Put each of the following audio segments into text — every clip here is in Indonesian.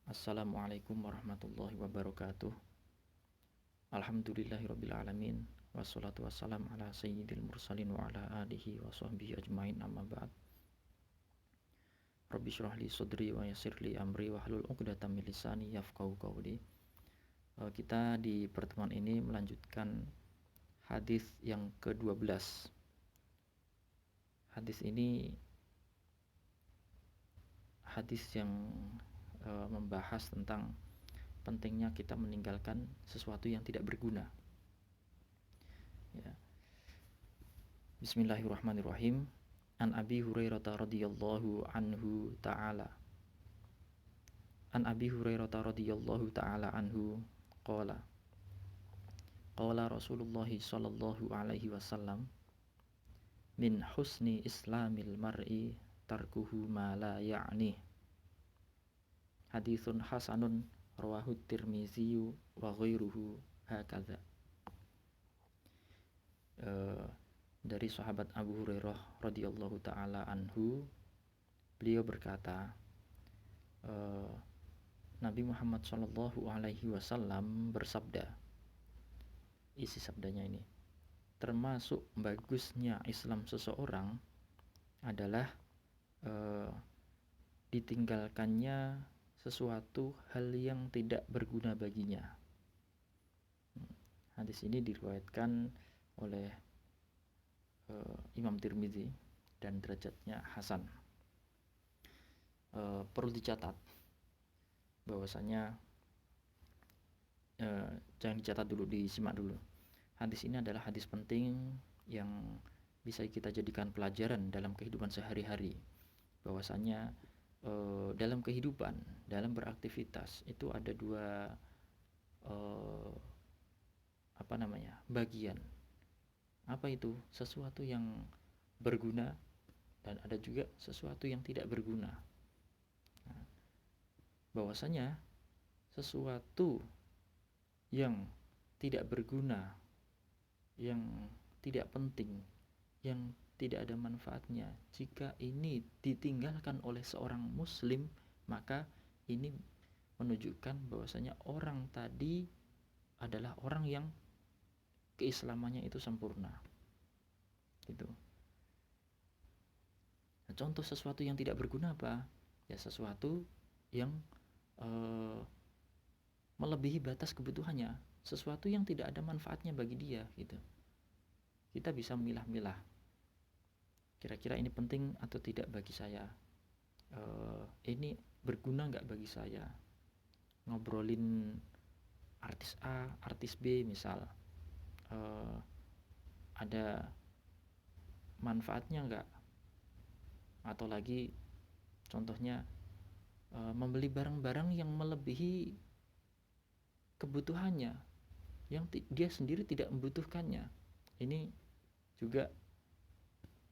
Assalamualaikum warahmatullahi wabarakatuh. Alhamdulillahirrabbilalamin. Wassalatu wassalam ala sayyidil mursalin wa ala alihi wa sahbihi ajmain amma ba'd. Rabbi syrah li sadri wa yassir li amri wa hlul 'uqdatam min lisani yafqahu qawli. Kita di pertemuan ini melanjutkan hadis yang ke-12. Hadis ini hadis yang membahas tentang pentingnya kita meninggalkan sesuatu yang tidak berguna. Ya. Bismillahirrahmanirrahim. An Abi Hurairah radhiyallahu anhu ta'ala. An Abi Hurairah radhiyallahu ta'ala anhu qala. Qala Rasulullah sallallahu alaihi wasallam, min husni islamil mar'i tarkuhu ma la ya'ni. Haditsun hasanun rawahu Tirmizi wa ghairuhu hakadha. Dari sahabat Abu Hurairah radhiyallahu taala anhu, beliau berkata, Nabi Muhammad sallallahu alaihi wasallam bersabda. Isi sabdanya ini, termasuk bagusnya Islam seseorang adalah ditinggalkannya sesuatu hal yang tidak berguna baginya. Hadis ini diriwayatkan oleh Imam Tirmizi dan derajatnya hasan. Perlu dicatat bahwasanya jangan dicatat dulu, disimak dulu. Hadis ini adalah hadis penting yang bisa kita jadikan pelajaran dalam kehidupan sehari-hari. Bahwasanya dalam kehidupan, dalam beraktivitas itu ada dua bagian. Apa itu? Sesuatu yang berguna dan ada juga sesuatu yang tidak berguna. Bahwasanya sesuatu yang tidak berguna, yang tidak penting, yang tidak ada manfaatnya, jika ini ditinggalkan oleh seorang muslim, maka ini menunjukkan bahwasanya orang tadi adalah orang yang keislamannya itu sempurna. Gitu. Nah, contoh sesuatu yang tidak berguna apa? Ya sesuatu yang melebihi batas kebutuhannya, sesuatu yang tidak ada manfaatnya bagi dia, gitu. Kita bisa memilah-milah. Kira-kira ini penting atau tidak bagi saya? Ini berguna nggak bagi saya? Ngobrolin artis A, artis B misal, ada manfaatnya nggak? Atau lagi contohnya membeli barang-barang yang melebihi kebutuhannya, yang dia sendiri tidak membutuhkannya. Ini juga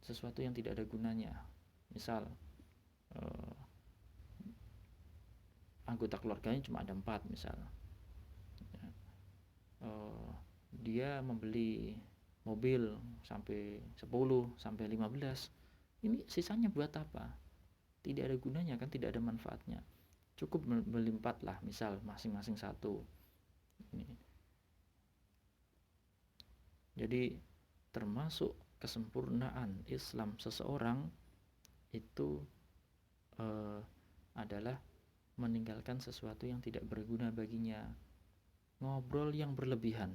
sesuatu yang tidak ada gunanya. Misal anggota keluarganya cuma ada 4 misal. Dia membeli mobil sampai 10 sampai 15. Ini sisanya buat apa? Tidak ada gunanya kan, tidak ada manfaatnya. Cukup beli 4 lah, misal masing-masing 1. Ini. Jadi termasuk kesempurnaan Islam seseorang itu adalah meninggalkan sesuatu yang tidak berguna baginya. Ngobrol yang berlebihan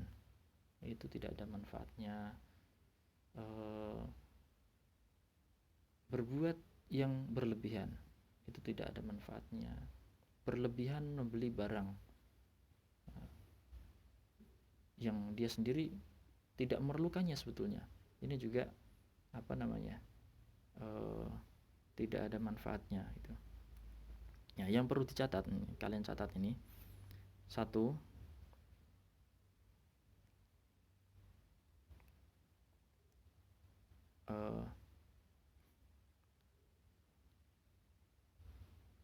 itu tidak ada manfaatnya. Berbuat yang berlebihan itu tidak ada manfaatnya. Berlebihan membeli barang yang dia sendiri tidak memerlukannya sebetulnya, ini juga tidak ada manfaatnya itu. Ya, yang perlu dicatat, kalian catat ini. 1,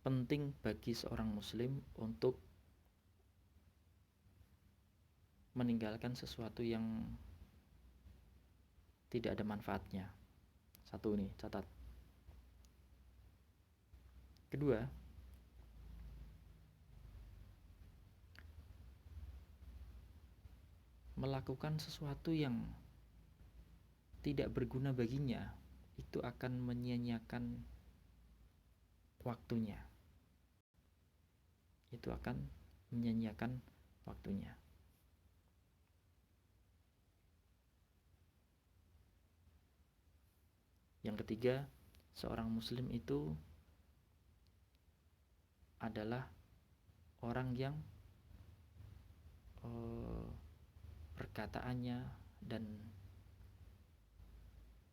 penting bagi seorang muslim untuk meninggalkan sesuatu yang tidak ada manfaatnya. 1 nih, catat. Kedua, melakukan sesuatu yang tidak berguna baginya, itu akan menyia-nyiakan waktunya. Itu akan menyia-nyiakan waktunya. Yang ketiga, seorang muslim itu adalah orang yang perkataannya dan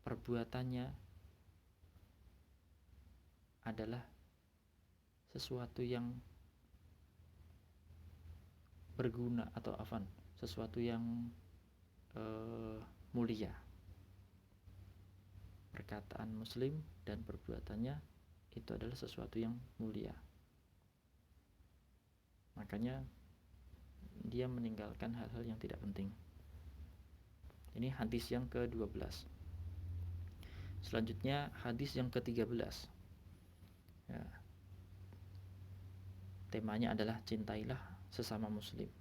perbuatannya adalah sesuatu yang berguna atau sesuatu yang mulia. Perkataan muslim dan perbuatannya itu adalah sesuatu yang mulia. Makanya dia meninggalkan hal-hal yang tidak penting. Ini hadis yang ke-12. Selanjutnya hadis yang ke-13. Ya. Temanya adalah cintailah sesama muslim.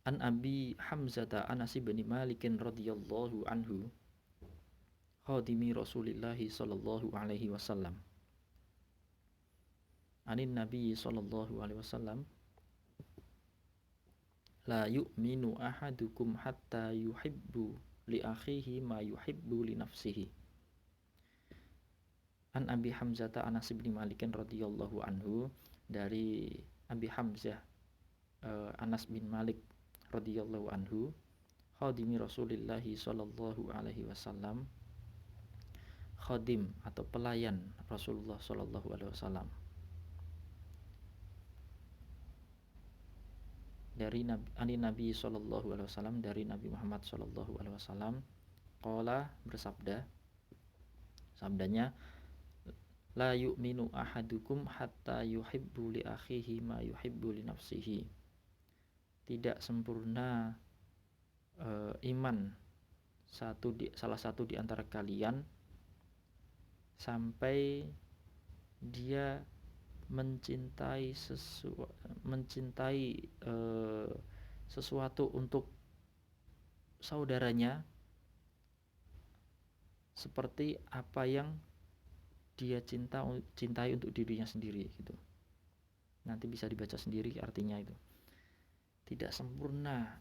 An Abi Hamzata Anas bin Malik radhiyallahu anhu, khadimi Rasulillah sallallahu alaihi wasallam. Anin Nabi sallallahu alaihi wasallam, la yu'minu ahadukum hatta yuhibbu li akhihi ma yuhibbu li nafsihi. An Abi Hamzata Anas bin Malik radhiyallahu anhu, dari Abi Hamzah Anas bin Malik radhiyallahu anhu, khadimi Rasulillah sallallahu alaihi wasallam, khadim atau pelayan Rasulullah sallallahu alaihi wasallam. Dari Nabi sallallahu alaihi wasallam, dari Nabi Muhammad sallallahu alaihi wasallam, qala, bersabda, sabdanya, la yu'minu ahadukum hatta yuhibbu li akhihi ma yuhibbu li nafsihi. Tidak sempurna iman salah satu di antara kalian sampai dia mencintai sesuatu untuk saudaranya seperti apa yang dia cintai untuk dirinya sendiri gitu. Nanti bisa dibaca sendiri artinya itu. Tidak sempurna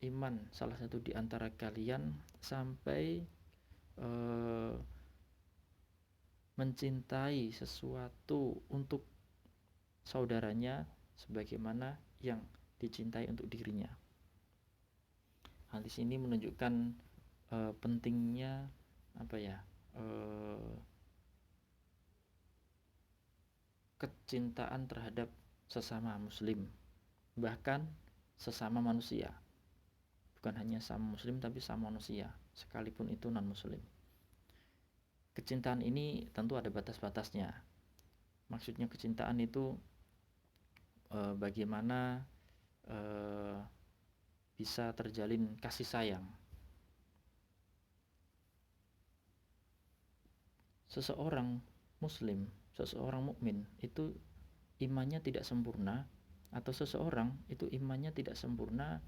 iman salah satu di antara kalian sampai mencintai sesuatu untuk saudaranya sebagaimana yang dicintai untuk dirinya. Hadis ini menunjukkan pentingnya kecintaan terhadap sesama muslim, bahkan sesama manusia. Bukan hanya sama muslim tapi sama manusia, sekalipun itu non muslim. Kecintaan ini tentu ada batas-batasnya. Maksudnya kecintaan itu bagaimana bisa terjalin kasih sayang. Seseorang muslim, seseorang mukmin itu imannya tidak sempurna, atau seseorang itu imannya tidak sempurna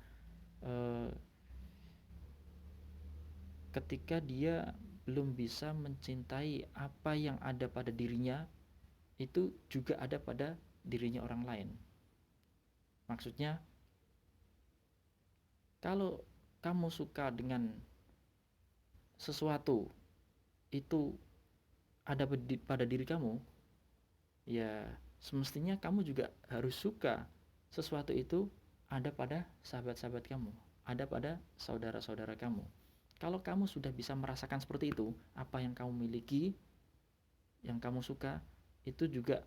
ketika dia belum bisa mencintai apa yang ada pada dirinya itu juga ada pada dirinya orang lain. Maksudnya, kalau kamu suka dengan sesuatu itu ada pada diri kamu, ya semestinya kamu juga harus suka sesuatu itu ada pada sahabat-sahabat kamu, ada pada saudara-saudara kamu. Kalau kamu sudah bisa merasakan seperti itu, apa yang kamu miliki, yang kamu suka, itu juga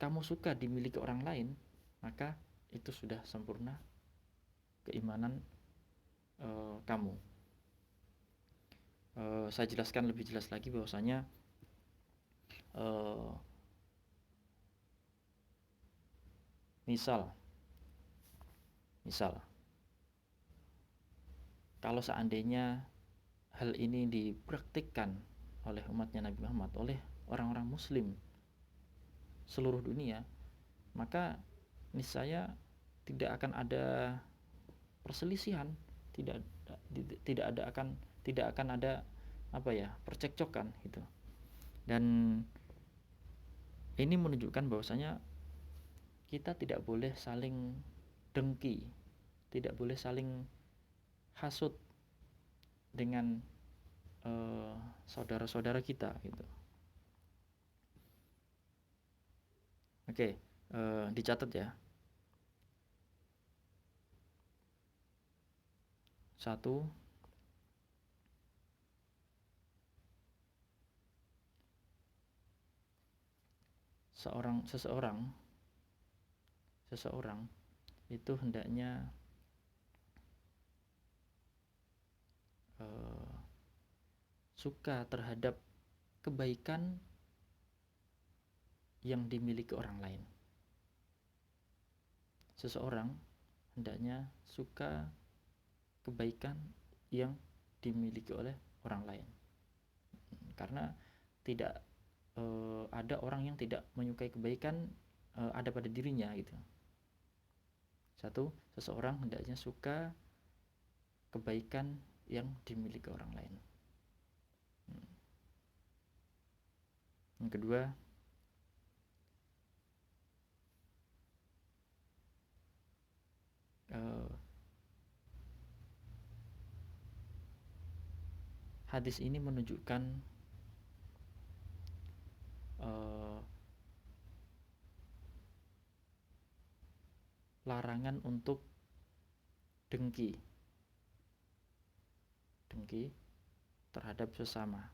kamu suka dimiliki orang lain, maka itu sudah sempurna keimanan kamu. Saya jelaskan lebih jelas lagi bahwasanya misal kalau seandainya hal ini dipraktikkan oleh umatnya Nabi Muhammad, oleh orang-orang muslim seluruh dunia, maka niscaya tidak akan ada perselisihan, tidak tidak akan ada percekcokan gitu. Dan ini menunjukkan bahwasanya kita tidak boleh saling dengki, tidak boleh saling hasut dengan saudara-saudara kita gitu. Oke, dicatat ya. 1, seseorang itu hendaknya suka terhadap kebaikan yang dimiliki orang lain. Seseorang hendaknya suka kebaikan yang dimiliki oleh orang lain, karena tidak ada orang yang tidak menyukai kebaikan ada pada dirinya gitu. 1, seseorang hendaknya suka kebaikan yang dimiliki orang lain. Yang kedua, hadis ini menunjukkan larangan untuk dengki terhadap sesama.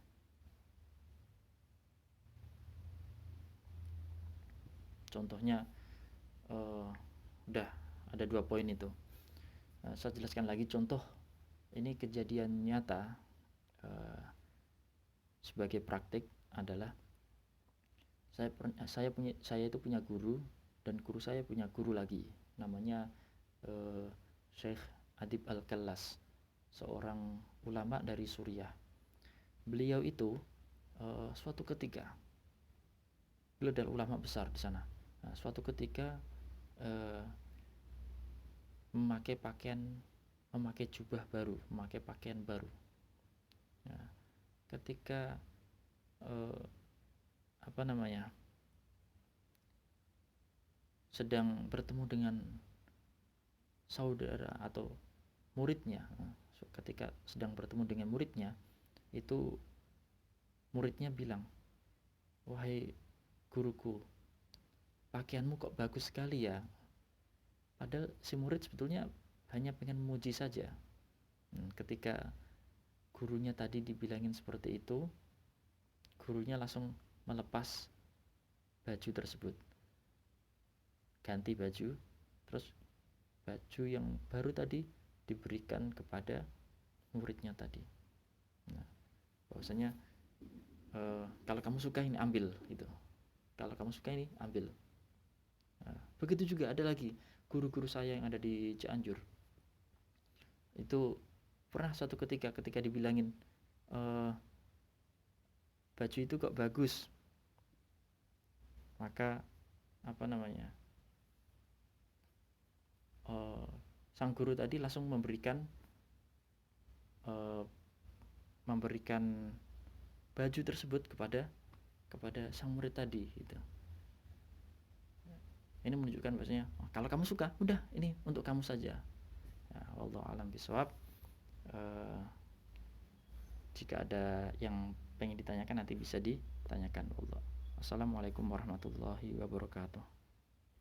Contohnya udah ada 2 poin itu. Saya jelaskan lagi contoh. Ini kejadian nyata sebagai praktik adalah saya itu punya guru, dan guru saya punya guru lagi, namanya Syekh Adib Al-Kallas, seorang ulama dari Suriah. Beliau itu suatu ketika, beliau adalah ulama besar di sana. Suatu ketika memakai jubah baru, memakai pakaian baru. Ketika sedang bertemu dengan saudara atau muridnya, ketika sedang bertemu dengan muridnya, itu muridnya bilang, "Wahai guruku, pakaianmu kok bagus sekali ya." Padahal si murid sebetulnya hanya pengen memuji saja. Ketika gurunya tadi dibilangin seperti itu, gurunya langsung melepas baju tersebut, ganti baju, terus baju yang baru tadi diberikan kepada muridnya tadi. Bahwasanya kalau kamu suka ini ambil gitu, kalau kamu suka ini ambil. Begitu juga ada lagi guru-guru saya yang ada di Cianjur, itu pernah suatu ketika dibilangin baju itu kok bagus, maka sang guru tadi langsung memberikan baju tersebut kepada sang murid tadi gitu. Ini menunjukkan bahwasanya kalau kamu suka, udah ini untuk kamu saja. Wallahu a'lam bishawab. Jika ada yang pengen ditanyakan nanti bisa ditanyakan. Assalamualaikum warahmatullahi wabarakatuh.